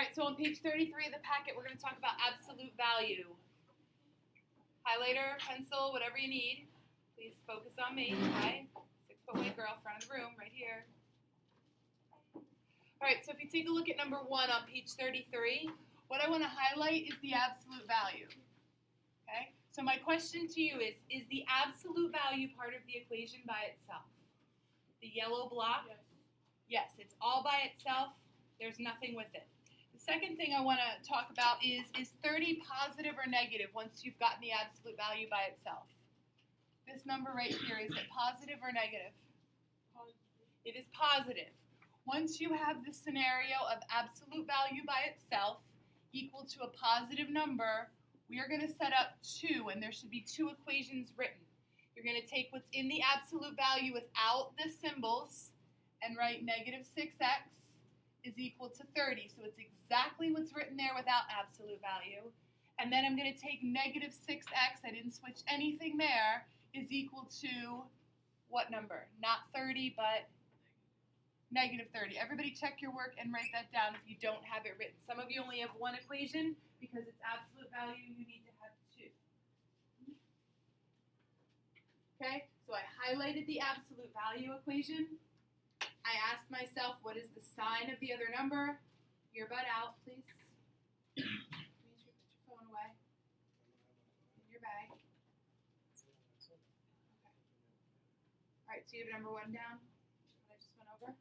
right, so on page 33 of the packet, we're going to talk about absolute value. Highlighter, pencil, whatever you need. Please focus on me, okay? 6-foot white girl, front of the room, right here. All right, so if you take a look at number 1 on page 33, what I want to highlight is the absolute value. Okay? So my question to you is the absolute value part of the equation by itself? The yellow block? Yes, it's all by itself. There's nothing with it. The second thing I want to talk about is 30 positive or negative once you've gotten the absolute value by itself? This number right here, is it positive or negative? Positive. It is positive. Once you have this scenario of absolute value by itself equal to a positive number, we are going to set up 2, and there should be 2 equations written. You're going to take what's in the absolute value without the symbols and write negative 6x is equal to 30. So it's exactly what's written there without absolute value. And then I'm going to take negative 6x, I didn't switch anything there, is equal to what number? Not 30, but negative 30. Everybody check your work and write that down if you don't have it written. Some of you only have 1 equation. Because it's absolute value, you need to have 2. Okay, so I highlighted the absolute value equation. I asked myself, what is the sign of the other number? Your butt out, please. Please put your phone away. In your bag. Okay. All right, so you have number 1 down, what I just went over.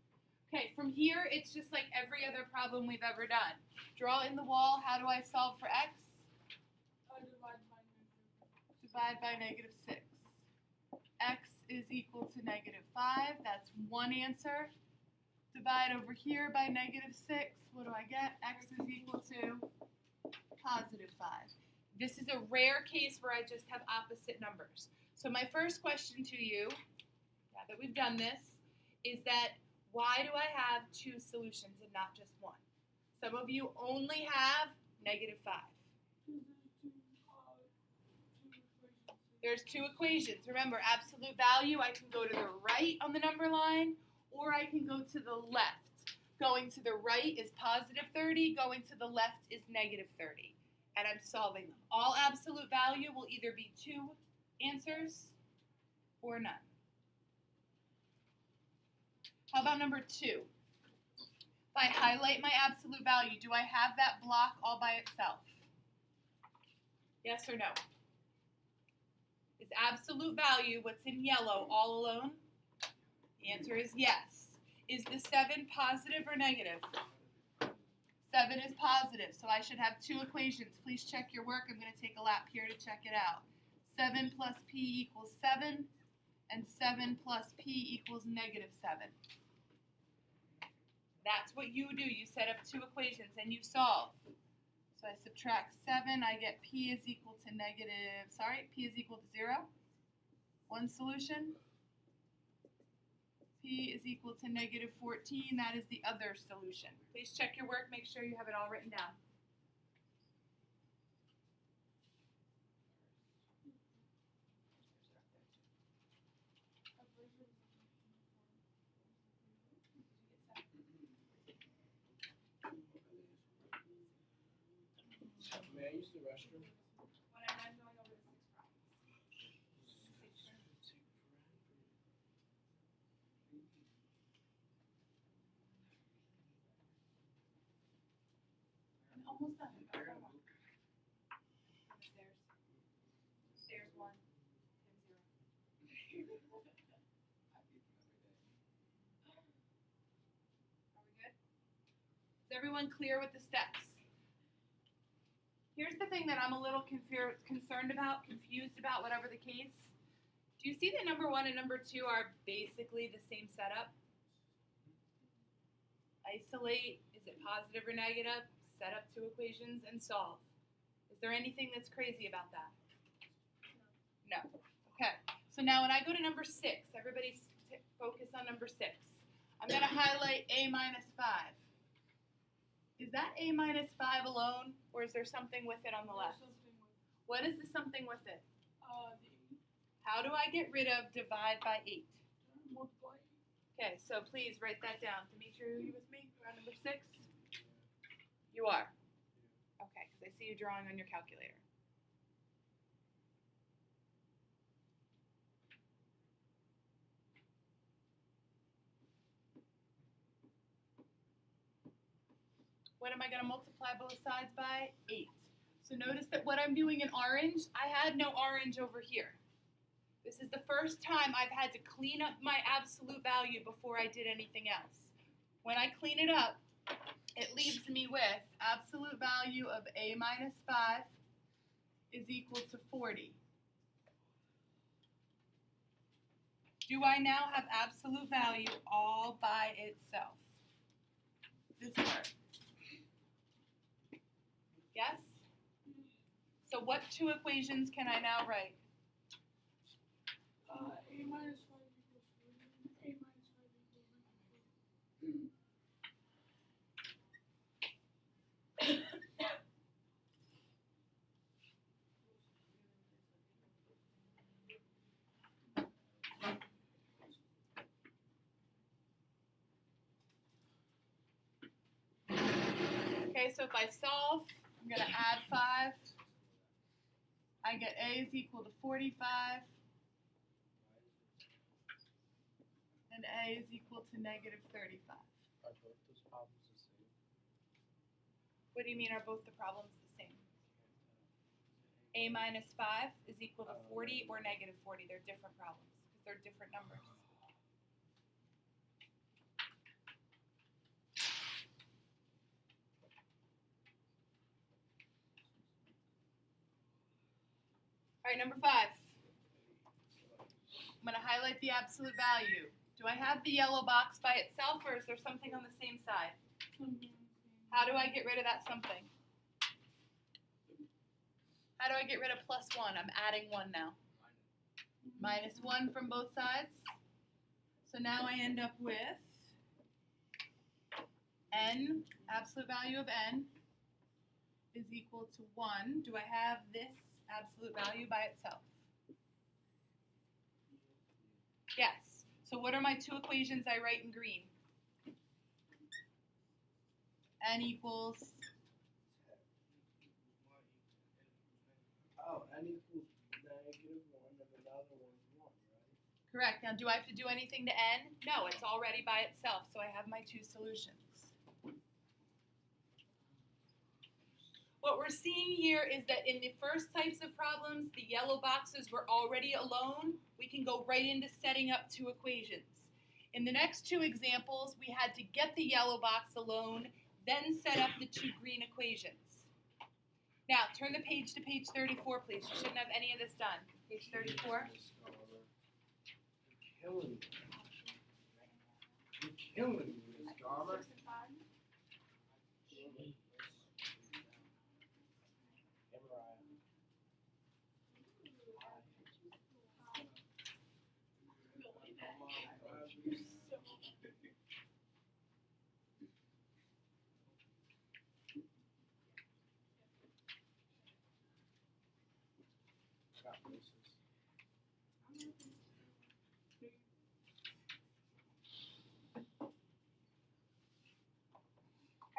Okay, from here, it's just like every other problem we've ever done. Draw in the wall, how do I solve for x? Divide by negative 6. X is equal to negative 5, that's 1 answer. Divide over here by negative 6, what do I get? X is equal to positive 5. This is a rare case where I just have opposite numbers. So my first question to you, now that we've done this, is that why do I have 2 solutions and not just 1? Some of you only have negative 5. There's 2 equations. Remember, absolute value, I can go to the right on the number line, or I can go to the left. Going to the right is positive 30, going to the left is negative 30. And I'm solving them. All absolute value will either be 2 answers or none. How about number 2? If I highlight my absolute value, do I have that block all by itself? Yes or no? Is absolute value, what's in yellow, all alone? The answer is yes. Is the 7 positive or negative? 7 is positive, so I should have 2 equations. Please check your work. I'm going to take a lap here to check it out. 7 plus p equals 7, and 7 plus p equals negative 7. That's what you do. You set up 2 equations and you solve. So I subtract 7, I get p is equal to p is equal to 0. 1 solution. P is equal to negative 14, that is the other solution. Please check your work, make sure you have it all written down. May I use the restroom? When I'm done going over the 6 problems. I'm almost done. The stairs. Stairs 1, and 0. Are we good? Is everyone clear with the steps? Here's the thing that I'm a little concerned about, confused about, whatever the case. Do you see that number 1 and number 2 are basically the same setup? Isolate, is it positive or negative? Set up 2 equations and solve. Is there anything that's crazy about that? No. Okay. So now when I go to number 6, everybody focus on number 6. I'm going to highlight a minus 5. Is that a minus 5 alone, or is there something with it on the left? What is the something with it? How do I get rid of divide by 8? Okay, so please write that down. Dimitri, are you with me? We're on number 6. You You are? Okay, because I see you drawing on your calculator. What am I going to multiply both sides by? 8. So notice that what I'm doing in orange, I had no orange over here. This is the first time I've had to clean up my absolute value before I did anything else. When I clean it up, it leaves me with absolute value of a minus 5 is equal to 40. Do I now have absolute value all by itself? This part. Yes? So what two equations can I now write? A minus 5 equals 40. A minus 5 equals 94. Okay, so if I solve, I'm going to add 5. I get A is equal to 45. And A is equal to negative 35. Are both those problems the same? What do you mean, are both the problems the same? A minus 5 is equal to 40 or negative 40. They're different problems because they're different numbers. All right, number 5. I'm going to highlight the absolute value. Do I have the yellow box by itself, or is there something on the same side? How do I get rid of that something? How do I get rid of plus 1? I'm adding 1 now. Minus 1 from both sides. So now I end up with n, absolute value of n, is equal to 1. Do I have this absolute value by itself? Yes. So what are my two equations I write in green? N equals, Oh, n equals negative 1 and another one's 1, right? correct. Now do I have to do anything to n? No, it's already by itself, so I have my two solutions. What we're seeing here is that in the first types of problems, the yellow boxes were already alone. We can go right into setting up two equations. In the next two examples, we had to get the yellow box alone, then set up the two green equations. Now, turn the page to page 34, please. You shouldn't have any of this done. Page 34. You're killing me. You're killing me, Miss Garber. 6 and 5.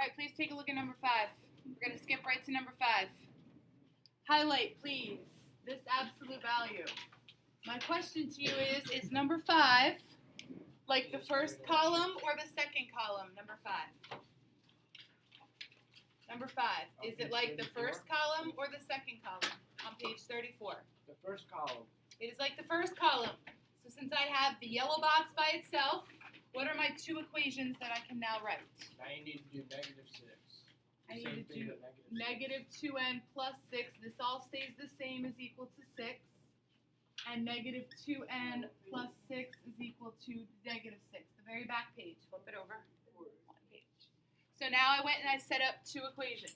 All right, please take a look at number 5. We're going to skip right to number 5. Highlight, please, this absolute value. My question to you is number 5 like the first column or the second column, number 5? Number 5, is it like the first column or the second column on page 34? The first column. It is like the first column. So since I have the yellow box by itself, what are my two equations that I can now write? Now you need to do negative 6. I need Same to thing do but negative 2n plus 6. This all stays the same, is equal to 6. And negative 2n plus 6 is equal to negative 6. The very back page. Flip it over. One page. So now I went and I set up two equations.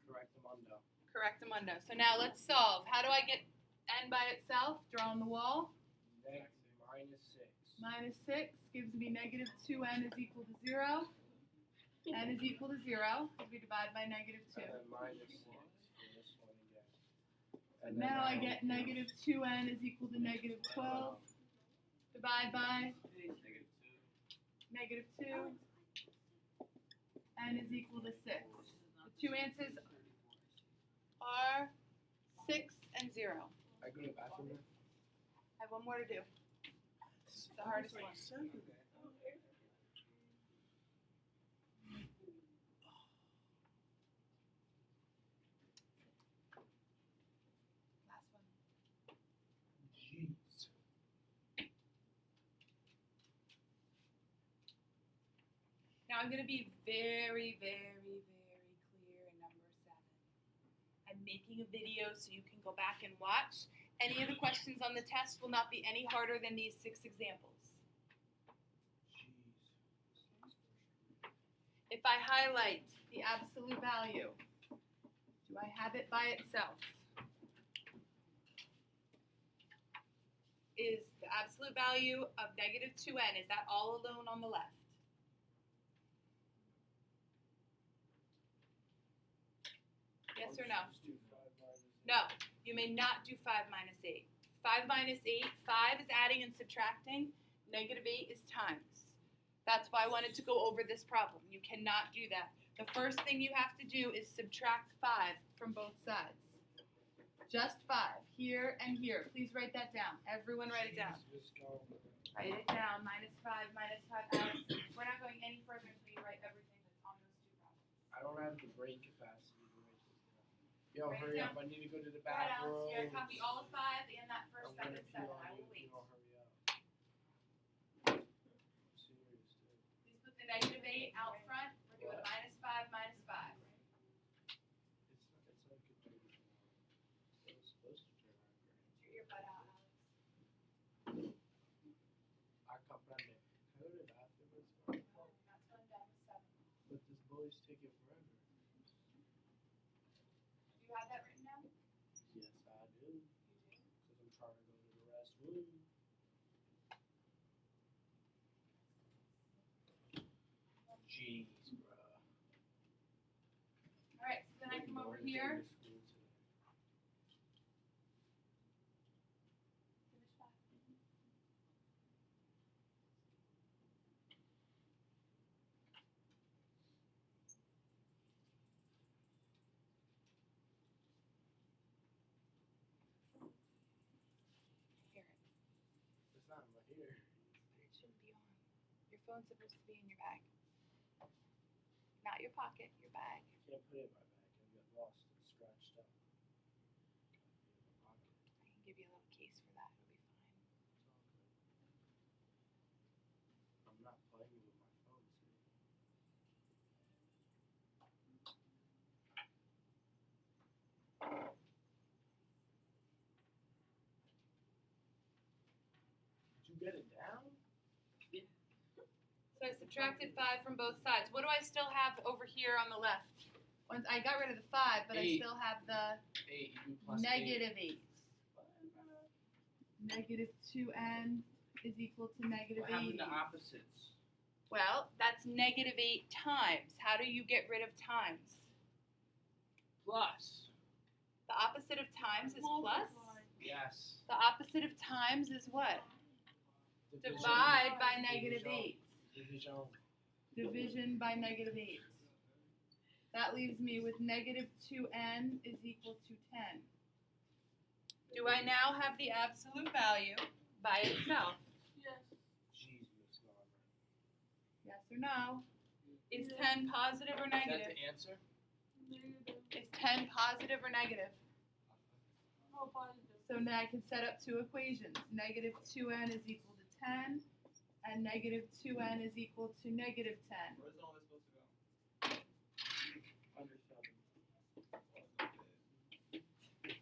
Correctamundo. Correctamundo. So now let's solve. How do I get n by itself? Draw on the wall. Minus 6. Minus 6 gives me negative 2n is equal to 0. N is equal to 0 because we divide by negative 2. And then minus 6 for this one again. And Now I get negative 2n is equal to negative 12. Divide by negative 2. n is equal to 6. The two answers are 6 and 0. I go to the bathroom now. I have one more to do. It's the hardest one. Last one. Jeez. Now I'm going to be very, very, very clear in number 7. I'm making a video so you can go back and watch. Any of the questions on the test will not be any harder than these 6 examples. If I highlight the absolute value, do I have it by itself? Is the absolute value of negative 2n, is that all alone on the left? Yes or no? No, you may not do 5 minus 8. 5 minus 8, 5 is adding and subtracting, negative 8 is times. That's why I wanted to go over this problem. You cannot do that. The first thing you have to do is subtract 5 from both sides. Just 5, here and here. Please write that down. Everyone write it down. Write it down, minus 5, Alex. We're not going any further until you write everything that's on those 2 problems. I don't have the brain capacity to write this down. Yo, Write it hurry down. up. I need to go to the Go ahead, Alex. bathroom. You're going to copy all of 5 and that first I'm step gonna is 7. pee on I you will if wait. you don't hurry up. I'm serious, dude. Please put the negative 8 out front. We're doing minus 5, minus 5. It's like a dirty one. It was supposed to turn out great. Shoot your butt out, Alex. I comprende. Can I go to the bathroom as well? No, not till I'm done with 7. But this bully's taking forever. Do you have that written down? Yes, I do. You do? Because I'm trying to go to the restroom. Jeez, bro. Alright, so then I come over here. Finish 5. Here. It's not right here. It shouldn't be on. Your phone's supposed to be in your bag. Not your pocket, your bag. I can't put it in my bag. It'll get lost and scratched up. Gotta be in my pocket. I can give you a little case for that. It'll be fine. It's all good. I'm not playing with my phone, see? Did you get it down? So I subtracted 5 from both sides. What do I still have over here on the left? Once I got rid of the 5, but I 8. still have the 8. You do plus negative 8. 8. Negative 2n is equal to negative What happened 80. to opposites? Well, that's negative 8 times. How do you get rid of times? Plus. The opposite of times is plus. Yes. The opposite of times is what? Division. Divide by negative 8. Division. Division by negative 8. That leaves me with negative 2n is equal to 10. Do I now have the absolute value by itself? Yes. Jeez, Miss Garber. Yes or no? Is 10 positive or Is that negative? the answer? Negative. Is 10 positive or negative? No positive. So now I can set up 2 equations. Negative 2n is equal to 10, and negative 2n is equal to negative 10. Where's all this supposed to go? Under 7.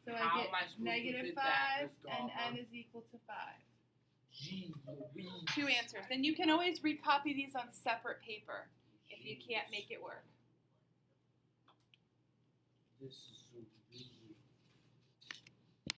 So How I am I get supposed to negative fit that, 5, Miss and Garber? n is equal to 5. Jeez Louise. 2 answers. Then you can always recopy these on separate paper if you can't make it work. This is so